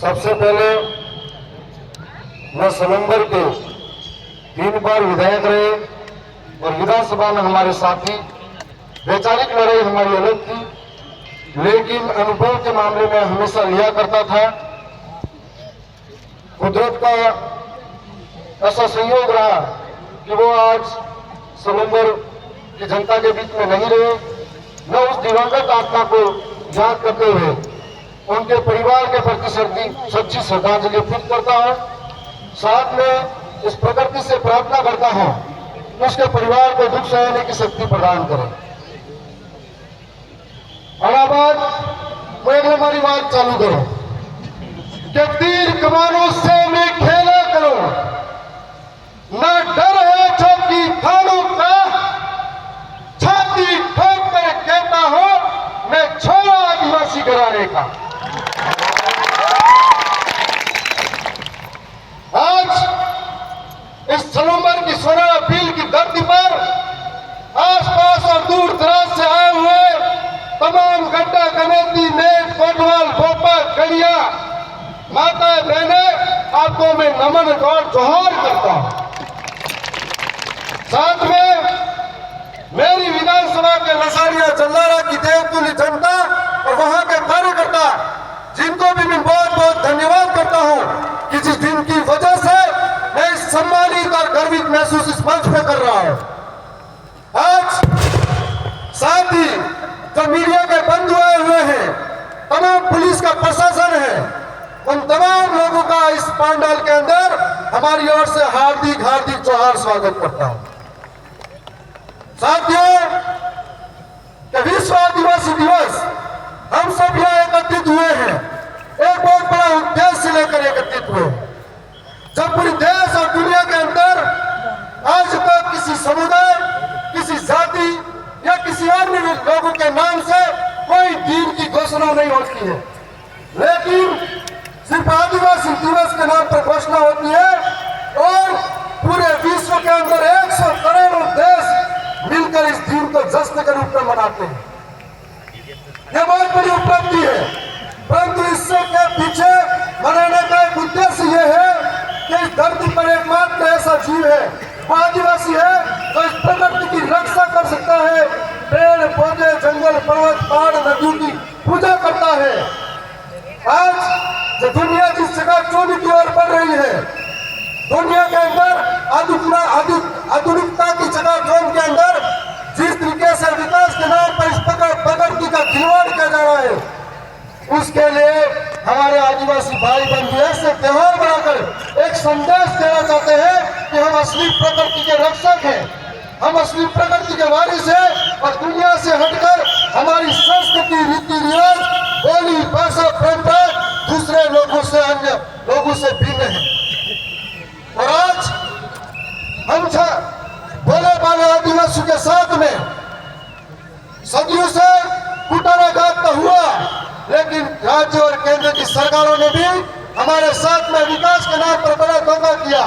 सबसे पहले मैं सलंबर के 3 बार विधायक रहे और विधानसभा में हमारे साथी। वैचारिक लड़ाई हमारी अलग थी, लेकिन अनुभव के मामले में हमेशा लिया करता था। कुदरत का ऐसा संयोग रहा कि वो आज सलंबर की जनता के बीच में नहीं रहे। मैं उस दिवंगत आत्मा को याद करते हुए उनके परिवार के प्रति सच्ची श्रद्धांजलि अर्पित करता हूं। साथ में इस प्रकृति से प्रार्थना करता हूं कि उसके परिवार को दुख सहने की शक्ति प्रदान करें। अलाहाबाद मैं हमारी बात चालू करूं कि तीर कमानों से मैं खेला करूं, न डर है चौकी थानों का, छाती ठोक कर कहता हूं मैं छोड़ा आदिवासी घराने का। आज इस सलंबर की सोनारा भील की धरती पर आसपास और दूर दराज से आए हुए तमाम गड्ढा कमेटी नेट कोटवाल भोपा खड़िया माता बहने आपको मैं नमन और जोहार करता हूं। साथ में मेरी विधानसभा के लसारिया चंदारा की देवतुल्य जनता और वहां के कार्यकर्ता, जिनको भी मैं बहुत बहुत धन्यवाद करता हूं कि जिस दिन की वजह से मैं इस सम्मानित और गर्वित महसूस इस मंच पे कर रहा हूं। आज साथ ही जो मीडिया के बंधु आए हुए हैं, तमाम पुलिस का प्रशासन है, उन तमाम लोगों का इस पंडाल के अंदर हमारी ओर से हार्दिक हार्दिक जोहार स्वागत करता हूं। साथियों, विश्व आदिवासी दिवस हम सब यहाँ एकत्रित हुए हैं, एक बहुत बड़ा उद्देश्य लेकर एकत्रित हुए। जब पूरे देश और दुनिया के अंदर आज तक किसी समुदाय, किसी जाति या किसी अन्य लोगों के नाम से कोई दिन की घोषणा नहीं होती है, लेकिन सिर्फ आदिवासी दिवस के नाम पर घोषणा होती है और पूरे विश्व के अंदर 100 करोड़ देश मिलकर इस दिन को जश्न के रूप में मनाते हैं। यह बहुत बड़ी उपलब्धि है, परंतु इससे के पीछे मनाने का एक उद्देश्य यह है कि इस धरती पर एकमात्र ऐसा जीव है, वो आदिवासी है, जो इस प्रकृति की रक्षा कर सकता है, पेड़ पौधे जंगल पर्वत पहाड़ नदियों की पूजा करता है। आज जो दुनिया जिस जगह चोरी की ओर बढ़ रही है, दुनिया के अंदर आधुनिकता की जगह जोन के अंदर जिस तरीके से विकास के नाम पर इस प्रकृति का खिलवाड़ किया जा रहा है, उसके लिए हमारे आदिवासी भाई बंधु ऐसे त्योहार बनाकर एक संदेश देना चाहते हैं कि हम असली प्रकृति के रक्षक हैं, हम असली प्रकृति के वारिस हैं और दुनिया से हटकर हमारी संस्कृति, रीति रिवाज, बोली, भाषा, परंपरा दूसरे लोगों से, अन्य लोगों से भिन्न है। और आज हम भोले भाले आदिवासियों के साथ में सदियों से कुटाराघात तो हुआ, लेकिन राज्य और केंद्र की सरकारों ने भी हमारे साथ में विकास के नाम पर बड़ा धोखा किया।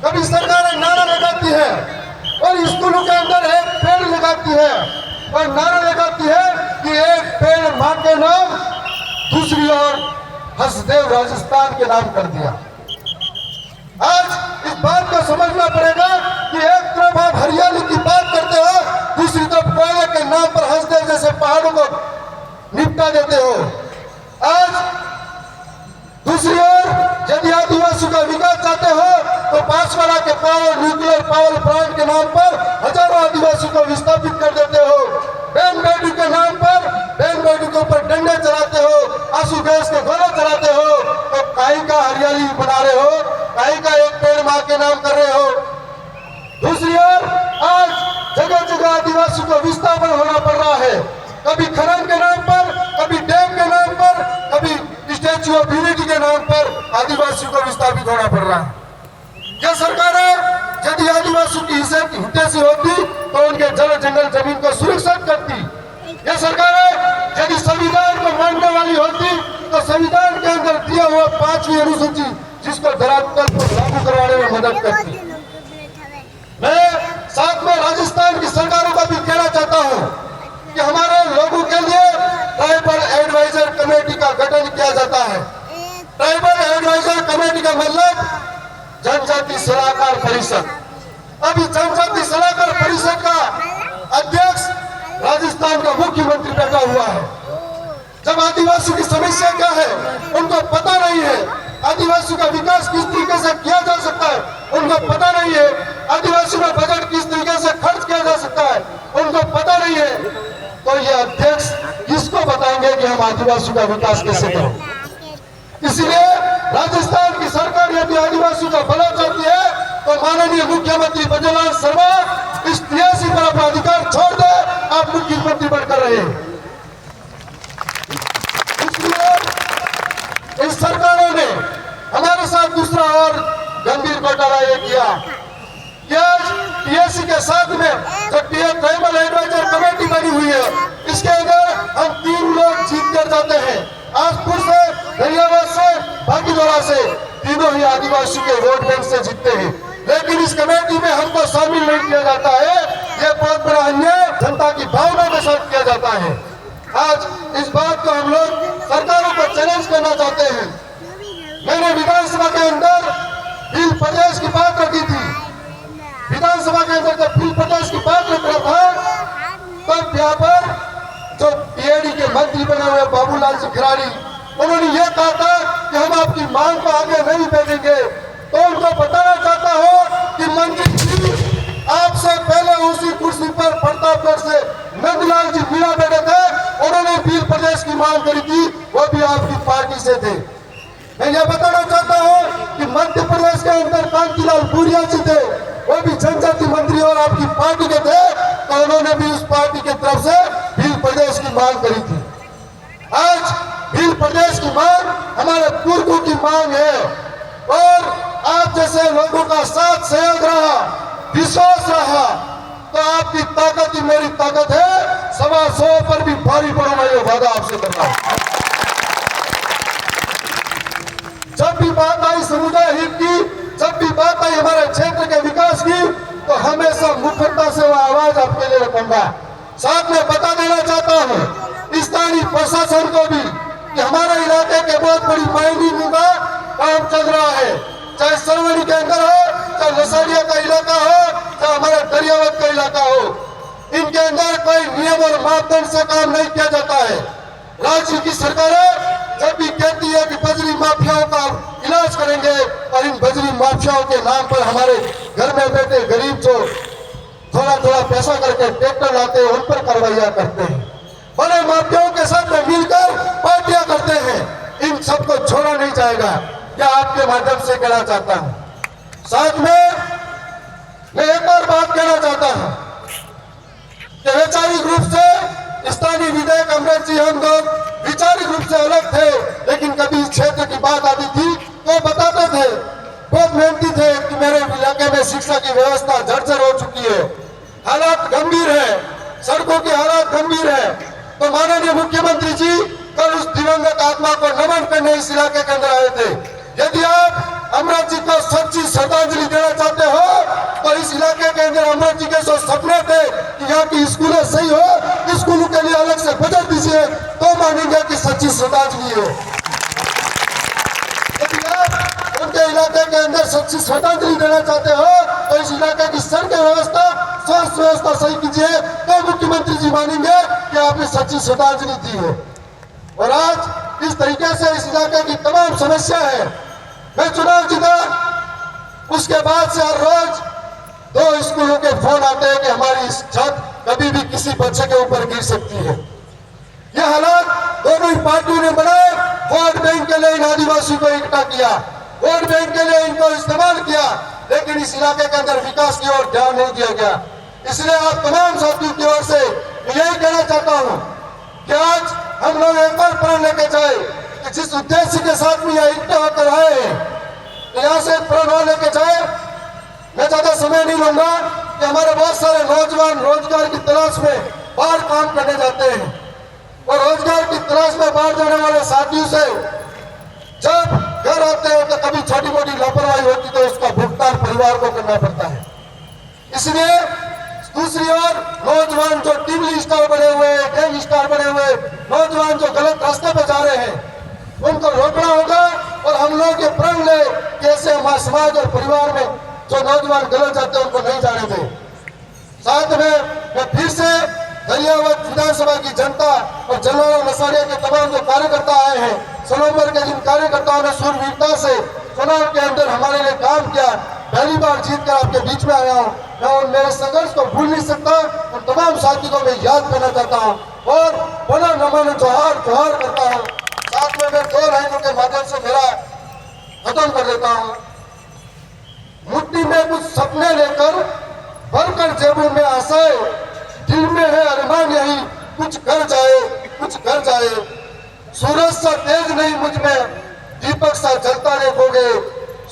कभी सरकारें नारा लगाती है और स्कूलों के अंदर एक पेड़ लगाती है और नारा लगाती है कि एक पेड़ मां के नाम, दूसरी ओर हसदेव राजस्थान के नाम कर दिया। आज इस बात को समझना पड़ेगा कि एक तरफ आप हरियाली की बात करते हो, दूसरी तरफ कोयले के नाम पर हसदेव जैसे पहाड़ों को निपटा देते हो। आज दूसरी ओर यदि आदिवासियों का विकास चाहते हो तो बांसवाड़ा के पावर न्यूक्लियर पावर प्लांट के नाम पर हजारों आदिवासियों को विस्थापित कर देते हो। बैन बेडू के नाम पर बैन बेडू के ऊपर डंडे चलाते हो, आंसू गैस के गोले चलाते हो, तो काई का हरियाली बना रहे हो, काई का एक पेड़ मां के नाम कर रहे हो। दूसरी ओर आज जगह जगह आदिवासियों को विस्थापन होना पड़ रहा है, कभी खनन के नाम पर, कभी डैम के नाम पर, कभी स्टैच्यू ऑफ यूनिटी के नाम पर आदिवासियों को विस्थापित होना पड़ रहा है। यह सरकारें यदि आदिवासियों की हितैषी होती तो उनके जल जंगल जमीन को सुरक्षित करती। यह सरकारें यदि संविधान को मानने वाली होती तो संविधान के अंदर दिया हुआ 5वीं अनुसूची, जिसको धरातल पर लागू करवाने में मदद करती। मैं साथ में राजस्थान की सरकारों का भी कहना चाहता हूं कि हमारे लोगों के लिए ट्राइबल एडवाइजर कमेटी का गठन किया जाता है। का मतलब जनजाति सलाहकार परिषद। अभी जनजाति सलाहकार परिषद का अध्यक्ष राजस्थान का मुख्यमंत्री बैठा हुआ है। जब आदिवासी की समस्या क्या है उनको पता नहीं है, आदिवासी का विकास किस तरीके से किया जा सकता है उनको पता नहीं है, आदिवासी का बजट किस तरीके से खर्च किया जा सकता है उनको पता नहीं है, तो ये अध्यक्ष किसको बताएंगे कि हम आदिवासी का विकास कैसे करें। इसलिए राजस्थान की सरकार यदि आदिवासी का भला चाहती है तो माननीय मुख्यमंत्री बंजरलाल शर्मा इस 83 पर अपना अधिकार छोड़ दे, आप मुख्यमंत्री बनकर रहे हैं। इसलिए इस सरकारों ने हमारे साथ दूसरा और गंभीर घोटाला ये किया कि आज टीएससी के साथ में जो ट्राइबल एडवाइजर कमेटी बनी हुई है, इसके अंदर हम 3 लोग जीत कर जाते हैं, आजपुर से, दरियाबाद से, भागीदोड़ा से, तीनों ही आदिवासी के वोट बैंक से जीतते हैं, लेकिन इस कमेटी में हमको शामिल नहीं किया जाता है। ये बहुत बड़ा अन्याय जनता की भावना के साथ किया जाता है। आज इस बात को हम लोग सरकारों को चैलेंज करना चाहते हैं। मैंने विधानसभा के अंदर बिल प्रदेश की बात रखी थी, विधानसभा के अंदर जब बिल प्रदेश की बात रख रहा था तब यहाँ पर जो पीएडी के मंत्री बने हुए बाबूलाल जी खिलाड़ी, उन्होंने ये कहा था कि हम आपकी मांग को आगे नहीं भेजेंगे। तो उनको बताना चाहता हूँ कि मंत्री जी आपसे पहले उसी कुर्सी पर प्रतापगढ़ से नंदलाल जी मीणा बैठे थे, उन्होंने बिल प्रदेश की मांग करी थी, वो भी आपकी पार्टी से थे। मैं ये बताना चाहता हूँ कि मध्य प्रदेश के अंदर कांतिलाल भूरिया जी थे, वो भी जनजाति मंत्री और आपकी पार्टी के थे, तो उन्होंने भी उस पार्टी की तरफ से बिल प्रदेश की मांग करी थी। आज बिल प्रदेश की मांग हमारे पूर्वों की मांग है और आप जैसे लोगों का साथ सहयोग रहा, विश्वास रहा, तो आपकी ताकत ही मेरी ताकत है। 125 पर भी भारी पड़ूंगा, ये वादा आपसे करता हूं। जब भी बात आई समुदाय हित की, जब भी बात आई हमारे क्षेत्र के विकास की, तो हमेशा मुखरता से वह आवाज आपके लिए रखूंगा। साथ में बता देना चाहता हूँ स्थानीय प्रशासन को भी कि हमारे इलाके के बहुत बड़ी माइनिंग का काम चल रहा है, चाहे सरवणी के अंदर हो, चाहे लसाड़िया का इलाका हो, चाहे हमारे दरियावत का इलाका हो, इनके अंदर कोई नियम और मापदंड से काम नहीं किया जाता है। राज्य की सरकारें जब भी कहती है कि बजरी माफियाओं का इलाज करेंगे और इन बजरी माफियाओं के नाम पर हमारे घर में बैठे गरीब जो थोड़ा थोड़ा पैसा करके ट्रैक्टर लाते हैं उन पर कार्रवाइयां करते हैं, बड़े माफियाओं के साथ में मिलकर पार्टियां करते हैं, इन सबको छोड़ा नहीं जाएगा, क्या आपके माध्यम से कहना चाहता हूं। साथ में मैं एक और बात कहना चाहता हूं कि वैचारिक रूप से स्थानीय विधायक अमृत जी हम लोग वैचारिक रूप से अलग थे, लेकिन कभी इस क्षेत्र की बात आती थी तो बताते थे, बहुत मेहनती थे कि मेरे इलाके में शिक्षा की व्यवस्था जर्जर हो चुकी है, हालात गंभीर है, सड़कों के हालात गंभीर है। तो माननीय मुख्यमंत्री जी कल उस दिवंगत आत्मा को नमन करने इस इलाके के अंदर आए थे। यदि आप अमृत जी को सच्ची श्रद्धांजलि देना चाहते हो तो इस इलाके के अंदर अमृत जी के जो सपने थे कि यहाँ की स्कूलें सही हो, स्कूलों के लिए अलग से बजट दीजिए, तो मानेंगे कि सच्ची श्रद्धांजलि है। यदि आप उनके इलाके के अंदर सच्ची श्रद्धांजलि देना चाहते हो तो इस इलाके की सड़क व्यवस्था, स्वास्थ्य व्यवस्था सही कीजिए, तो मुख्यमंत्री जी मानेंगे कि आपने सच्ची श्रद्धांजलि दी है। और आज इस तरीके से इस इलाके की तमाम समस्या है। मैं चुनाव जीता, उसके बाद से हर रोज 2 स्कूलों के फोन आते हैं कि हमारी छत कभी भी किसी बच्चे के ऊपर गिर सकती है। यह हालात दोनों ही पार्टियों ने बनाए, वोट बैंक के लिए इन आदिवासी को इकट्ठा किया, वोट बैंक के लिए इनको इस्तेमाल किया, लेकिन इस इलाके के अंदर विकास की ओर ध्यान नहीं दिया गया। इसलिए आप तमाम साथियों की ओर से यही कहना चाहता हूँ कि आज हम लोग एक बार प्रण लेके जाए कि जिस उद्देश्य के साथ में यहाँ इकट्ठा होकर आए हैं, यहाँ से प्रण लेके जाए। मैं ज्यादा समय नहीं लूंगा कि हमारे बहुत सारे नौजवान रोजगार की तलाश में बाहर काम करने जाते हैं और रोजगार की तलाश में बाहर जाने वाले साथियों से जब घर आते हैं तो कभी छोटी मोटी लापरवाही होती तो उसका भुगतान परिवार को करना पड़ता है। इसलिए दूसरी ओर नौजवान जो टीवी स्टार बने हुए, गैंग स्टार बने हुए नौजवान जो गलत रास्ते पर जा रहे हैं, उनको रोकना होगा और हम लोग ये प्रण ले कैसे हमारे समाज और परिवार में जो नौजवान गलत जाते हैं उनको नहीं जाने दें। साथ में मैं फिर से धन्यवाद विधानसभा की जनता और जनरल मसारिया के तमाम जो कार्यकर्ता आए हैं, सनोवर के जिन कार्यकर्ताओं ने सूरवीरता से चुनाव के अंदर हमारे लिए काम किया, पहली बार जीत कर आपके बीच में आया हूँ। मैं उन मेरे संघर्ष को भूल नहीं सकता। उन तमाम साथी को मैं याद करना चाहता हूँ और पुनः नमन जोहार जोहार करता हूँ। साथ में मैं 2 लाइनों के माध्यम से मेरा खत्म कर देता हूँ। मुट्ठी में कुछ सपने लेकर भरकर जेबों में आशाएं, दिल में है अरमान यही कुछ कर जाए, कुछ कर जाए। सूरज सा तेज नहीं मुझ में, दीपक सा जलता देखोगे।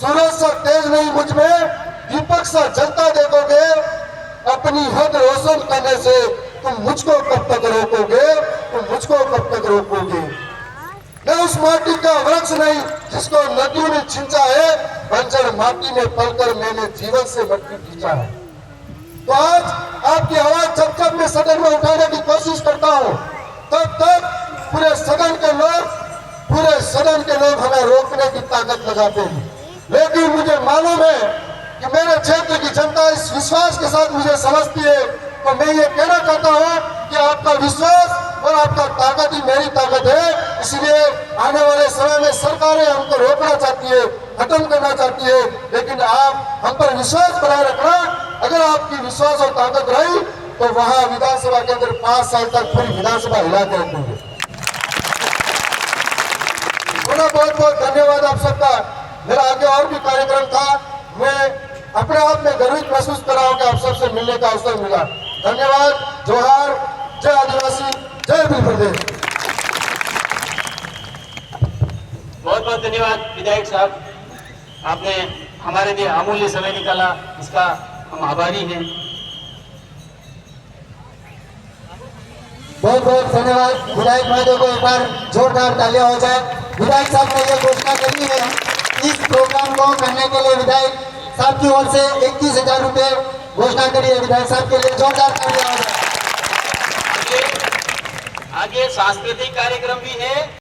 सूरज सा तेज नहीं मुझ में, दीपक सा जलता देखोगे। अपनी हद रोशन करने से तुम मुझको कब तक रोकोगे, तुम मुझको कब तक रोकोगे। मैं उस माटी का वृक्ष नहीं जिसको नदियों ने छींचा है, बंजर माटी में पलकर मैंने जीवन से मट्टी खींचा है। तो आज आपकी आवाज जब जब मैं सदन में उठाने की कोशिश करता हूं, तब तब पूरे सदन के लोग हमें रोकने की ताकत लगाते हैं। लेकिन मुझे मालूम है कि मेरे क्षेत्र की जनता इस विश्वास के साथ मुझे समझती है। तो मैं ये कहना चाहता हूँ कि आपका विश्वास और आपका ताकत ही मेरी ताकत है। इसलिए आने वाले समय में सरकारें हमको रोकना चाहती है, खत्म करना चाहती है, लेकिन आप हम पर विश्वास बनाए रखना। अगर आपकी विश्वास और ताकत रही तो वहां विधानसभा के अंदर 5 साल तक पूरी विधानसभा हिला के रखेंगे। बहुत बहुत धन्यवाद आप सबका। मेरा आगे और भी कार्यक्रम था, मैं अपने आप में गर्वित महसूस कर रहा हूं कि आप सबसे मिलने का अवसर मिला। धन्यवाद, जोहार, जय आदिवासी, जय भील प्रदेश। बहुत बहुत धन्यवाद विधायक साहब, आपने हमारे लिए अमूल्य समय निकाला, इसका हम आभारी हैं। बहुत बहुत धन्यवाद विधायक महोदय को। एक बार जोरदार तालियां हो जाए। विधायक साहब ने यह घोषणा करी है, इस प्रोग्राम को करने के लिए विधायक साहब की ओर से 21,000 रुपए घोषणा करी है। विधायक साहब के लिए जोरदार तालियां हो जाए। आगे सांस्कृतिक कार्यक्रम भी है।